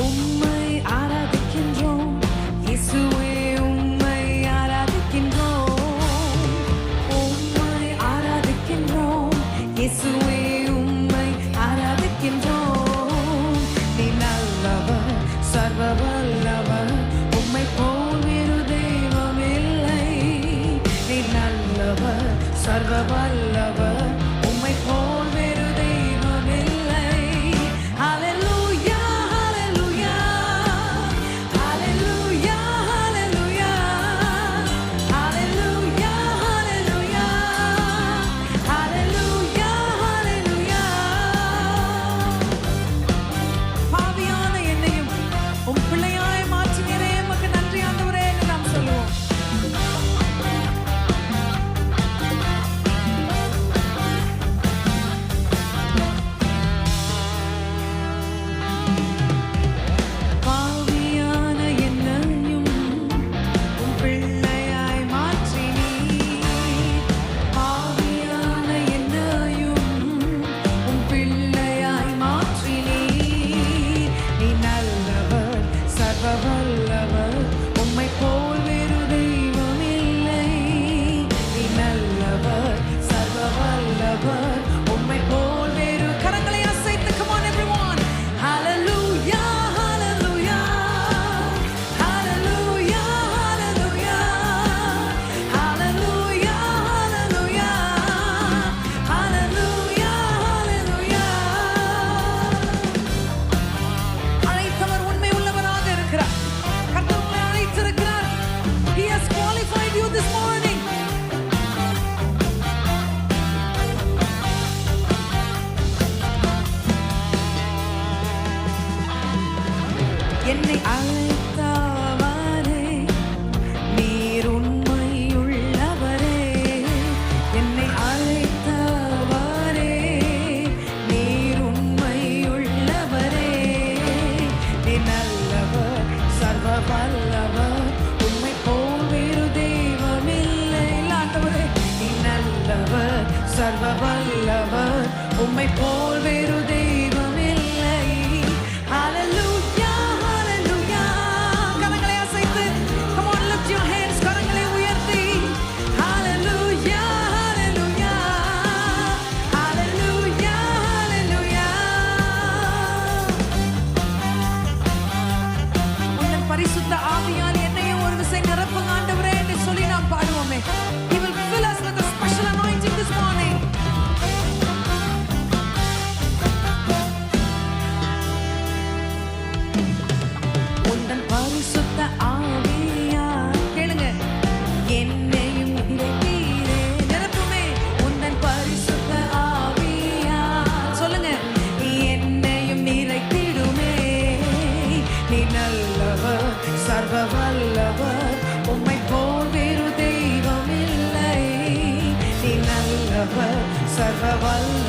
உம்மை ஆராதிக்கின்றோம் இயேசுவே, உம்மை ஆராதிக்கின்றோம். உம்மை ஆராதிக்கின்றோம் இயேசுவே, உம்மை ஆராதிக்கின்றோம். நீ நல்லவர், சர்வ வல்லவர், உம்மை போல் வேறு தெய்வம் இல்லை. நீ நல்லவர், சர்வ வல்லவர், உம்மை போல் வேறு தெய்வம் இல்லை. ஹல்லேலூயா, ஹல்லேலூயா, ஹல்லேலூயா, ஹல்லேலூயா, ஹல்லேலூயா, ஹல்லேலூயா, ஹல்லேலூயா, ஹல்லேலூயா. பாவியான என்னையும் உம் பிள்ளையாய் மாற்றினீரே, உமக்கு நன்றி ஆண்டவரே என்று நாம் சொல்லுவோம். பாவியான என்னையும் உம் பிள்ளையாய் மாற்றினீர். பாவியான என்னையும் உம் பிள்ளையாய் மாற்றினீர். நீ நல்லவர், சர்வ வல்லவர், உம்மை போல் வேறு தெய்வம் இல்லை. நீ நல்லவர், சர்வ வல்லவர், உம்மை போல் வேறு. கரங்களை அசைத்து, come on everyone. Hallelujah, hallelujah, hallelujah, hallelujah, hallelujah, hallelujah, hallelujah, hallelujah. அழைத்தவர் உண்மை உள்ளவராக இருக்கிறார். கர்த்தர் உங்களை அழைத்திருக்கிறார். He has qualified you this morning. என்னை அழைத்தவரே, நீர் உண்மையுள்ளவரே. என்னை அழைத்தவரே, நீர் உண்மையுள்ளவரே. நீ நல்லவர், சர்வ வல்லவர், உம்மை போல் வேறு தெய்வம் இல்லை. ஆண்டவரே, நீ நல்லவர், சர்வ வல்லவர், உம்மை போல் வேறு தெய்வம் இல்லை. Hallelujah, hallelujah. கரங்களை அசைத்து, come on, lift your hands. கரங்களை உயர்த்தி, hallelujah, hallelujah, hallelujah, hallelujah. உந்தன் பரிசுத்த ஆவியால் என்னையும் ஒரு விசை நிரப்புங்க ஆண்டவரே என்று சொல்லி நாம் பாடுவோமே. He will fill us with a special anointing this morning. உந்தன் பரிசுத்த ஆவியால், கேளுங்க, என்னையும் நிறைத்தீரே. நிரப்புமே. உந்தன் பரிசுத்த ஆவியால், சொல்லுங்க, என்னையும் நிறைத்திடுமே. நீ நல்லவர், சர்வ வல்லவர், உம்மை போல் வேறு தெய்வம் இல்லை. நீ நல்லவர், சர்வ வல்லவர்,